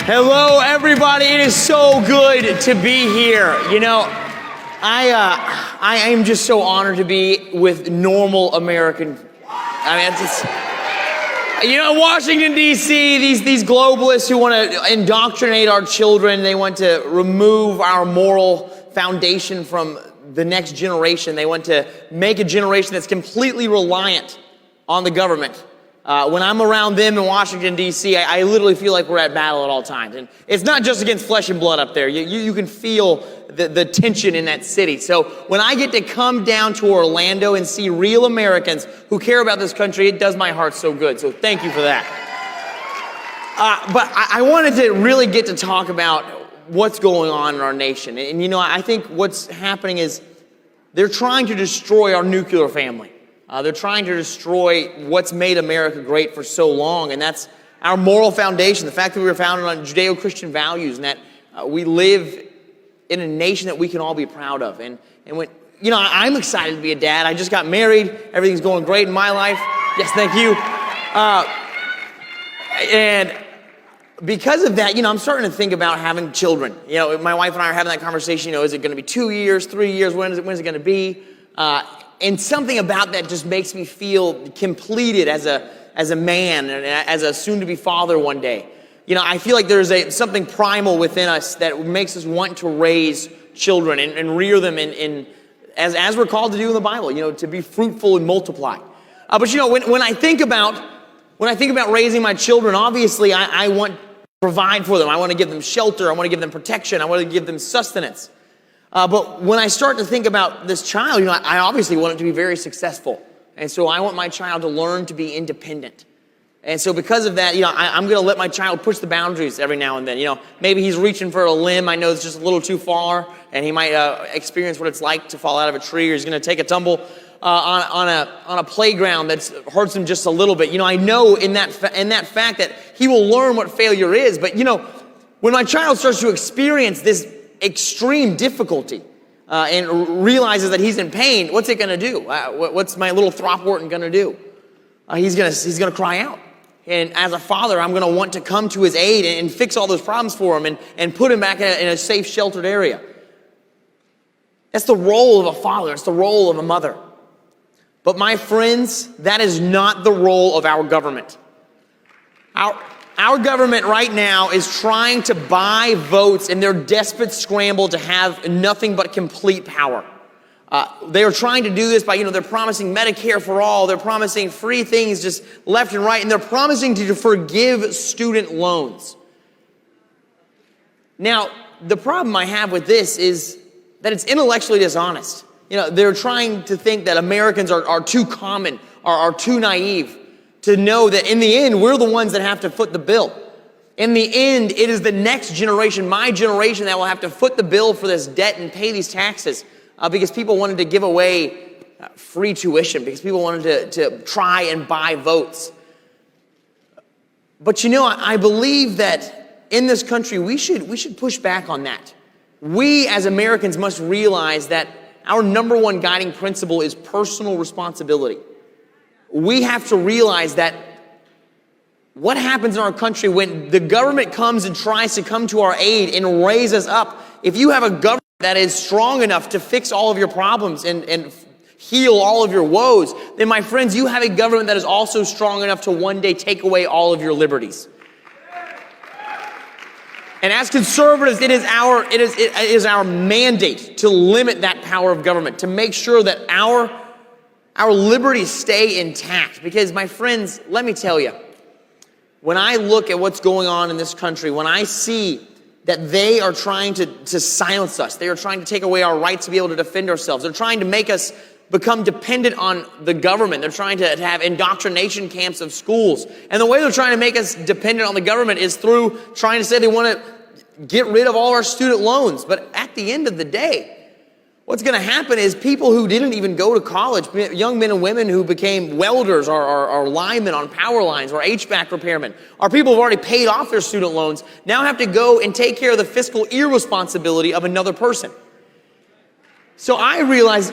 Hello, everybody. It is so good to be here. You know, I am just so honored to be with normal American. I mean, Washington, D.C., these globalists who want to indoctrinate our children, they want to remove our moral foundation from the next generation. They want to make a generation that's completely reliant on the government. When I'm around them in Washington, D.C., I literally feel like we're at battle at all times. And it's not just against flesh and blood up there. You can feel the tension in that city. So when I get to come down to Orlando and see real Americans who care about this country, it does my heart so good. So thank you for that. But I wanted to really get to talk about what's going on in our nation. And, I think what's happening is they're trying to destroy our nuclear family. They're trying to destroy what's made America great for so long, and that's our moral foundation, the fact that we were founded on Judeo-Christian values, and that we live in a nation that we can all be proud of. And when, I'm excited to be a dad. I just got married. Everything's going great in my life. Yes, thank you. And because of that, I'm starting to think about having children. My wife and I are having that conversation. Is it going to be 2 years, 3 years? When is it going to be? And something about that just makes me feel completed as a man and as a soon-to-be father one day. I feel like there's something primal within us that makes us want to raise children and rear them as we're called to do in the Bible. To be fruitful and multiply. But when I think about raising my children, obviously I want to provide for them. I want to give them shelter. I want to give them protection. I want to give them sustenance. But when I start to think about this child, I obviously want it to be very successful. And so I want my child to learn to be independent. And so because of that, I'm going to let my child push the boundaries every now and then. Maybe he's reaching for a limb. I know it's just a little too far, and he might experience what it's like to fall out of a tree, or he's going to take a tumble on a playground that hurts him just a little bit. I know in that fact that he will learn what failure is. But, when my child starts to experience this extreme difficulty and realizes that he's in pain, what's it going to do? What's my little Throckmorton going to do? He's going to cry out. And as a father, I'm going to want to come to his aid and fix all those problems for him and put him back in a safe, sheltered area. That's the role of a father. It's the role of a mother. But my friends, that is not the role of our government. Our government right now is trying to buy votes in their desperate scramble to have nothing but complete power. They are trying to do this by, they're promising Medicare for all. They're promising free things just left and right. And they're promising to forgive student loans. Now, the problem I have with this is that it's intellectually dishonest. They're trying to think that Americans are too common, are too naive to know that in the end, we're the ones that have to foot the bill. In the end, it is the next generation, my generation, that will have to foot the bill for this debt and pay these taxes because people wanted to give away free tuition, because people wanted to try and buy votes. But I believe that in this country, we should push back on that. We as Americans must realize that our number one guiding principle is personal responsibility. We have to realize that what happens in our country when the government comes and tries to come to our aid and raise us up, if you have a government that is strong enough to fix all of your problems and heal all of your woes, then my friends, you have a government that is also strong enough to one day take away all of your liberties. And as conservatives, it is our mandate to limit that power of government, to make sure that our liberties stay intact. Because, my friends, let me tell you, when I look at what's going on in this country, when I see that they are trying to silence us, they are trying to take away our rights to be able to defend ourselves, they're trying to make us become dependent on the government, they're trying to have indoctrination camps of schools, and the way they're trying to make us dependent on the government is through trying to say they want to get rid of all our student loans. But at the end of the day, what's going to happen is people who didn't even go to college, young men and women who became welders or linemen on power lines or HVAC repairmen, or people who've already paid off their student loans, now have to go and take care of the fiscal irresponsibility of another person. So I realize,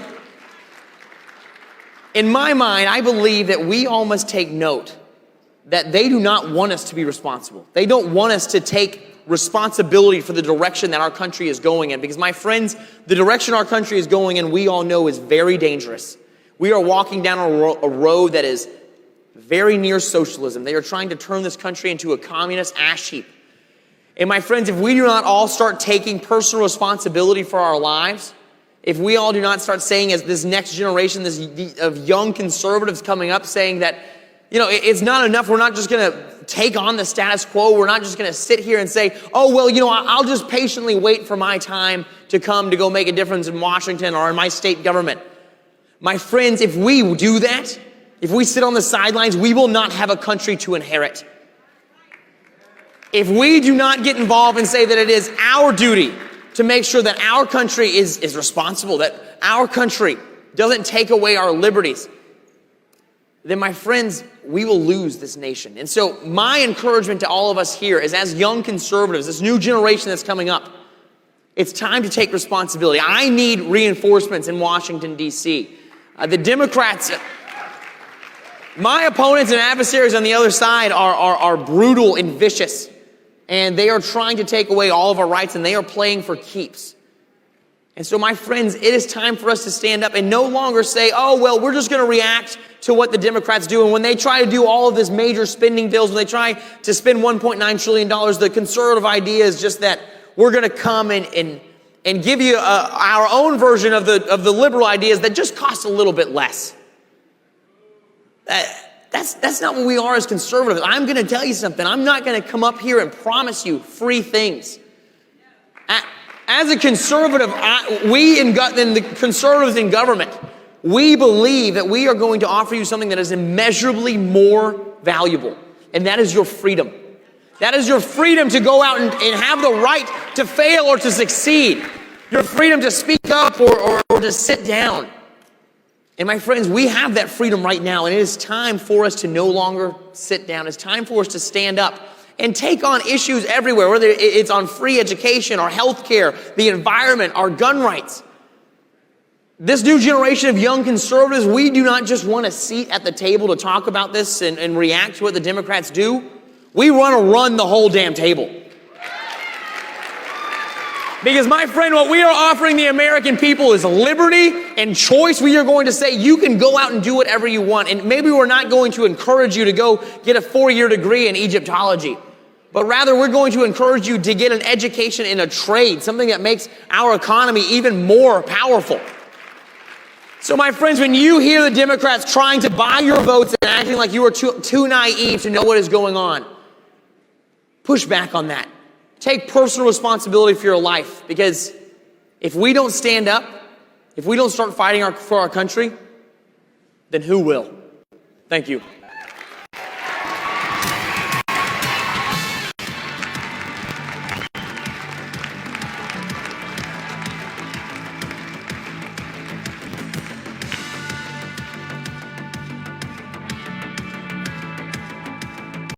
in my mind, I believe that we all must take note that they do not want us to be responsible. They don't want us to take responsibility for the direction that our country is going in. Because my friends, the direction our country is going in, we all know is very dangerous. We are walking down a road that is very near socialism. They are trying to turn this country into a communist ash heap. And my friends, if we do not all start taking personal responsibility for our lives, if we all do not start saying, as this next generation of young conservatives coming up, saying that, it's not enough. We're not just going to take on the status quo. We're not just going to sit here and say, oh, well, I'll just patiently wait for my time to come to go make a difference in Washington or in my state government. My friends, if we do that, if we sit on the sidelines, we will not have a country to inherit. If we do not get involved and say that it is our duty to make sure that our country is responsible, that our country doesn't take away our liberties, then my friends, we will lose this nation. And so my encouragement to all of us here is, as young conservatives, this new generation that's coming up, it's time to take responsibility. I need reinforcements in Washington, D.C. The Democrats, my opponents and adversaries on the other side are brutal and vicious. And they are trying to take away all of our rights, and they are playing for keeps. And so, my friends, it is time for us to stand up and no longer say, oh, well, we're just going to react to what the Democrats do. And when they try to do all of this major spending bills, when they try to spend $1.9 trillion, the conservative idea is just that we're going to come and give you our own version of the liberal ideas that just cost a little bit less. That's not what we are as conservatives. I'm going to tell you something. I'm not going to come up here and promise you free things. As a conservative, the conservatives in government, we believe that we are going to offer you something that is immeasurably more valuable, and that is your freedom. That is your freedom to go out and have the right to fail or to succeed. Your freedom to speak up or to sit down. And my friends, we have that freedom right now, and it is time for us to no longer sit down. It's time for us to stand up and take on issues everywhere, whether it's on free education, our health care, the environment, our gun rights. This new generation of young conservatives, we do not just want a seat at the table to talk about this and react to what the Democrats do. We want to run the whole damn table. Because, my friend, what we are offering the American people is liberty and choice. We are going to say you can go out and do whatever you want. And maybe we're not going to encourage you to go get a 4-year degree in Egyptology. But rather, we're going to encourage you to get an education in a trade, something that makes our economy even more powerful. So, my friends, when you hear the Democrats trying to buy your votes and acting like you are too naive to know what is going on, push back on that. Take personal responsibility for your life, because if we don't stand up, if we don't start fighting for our country, then who will? Thank you.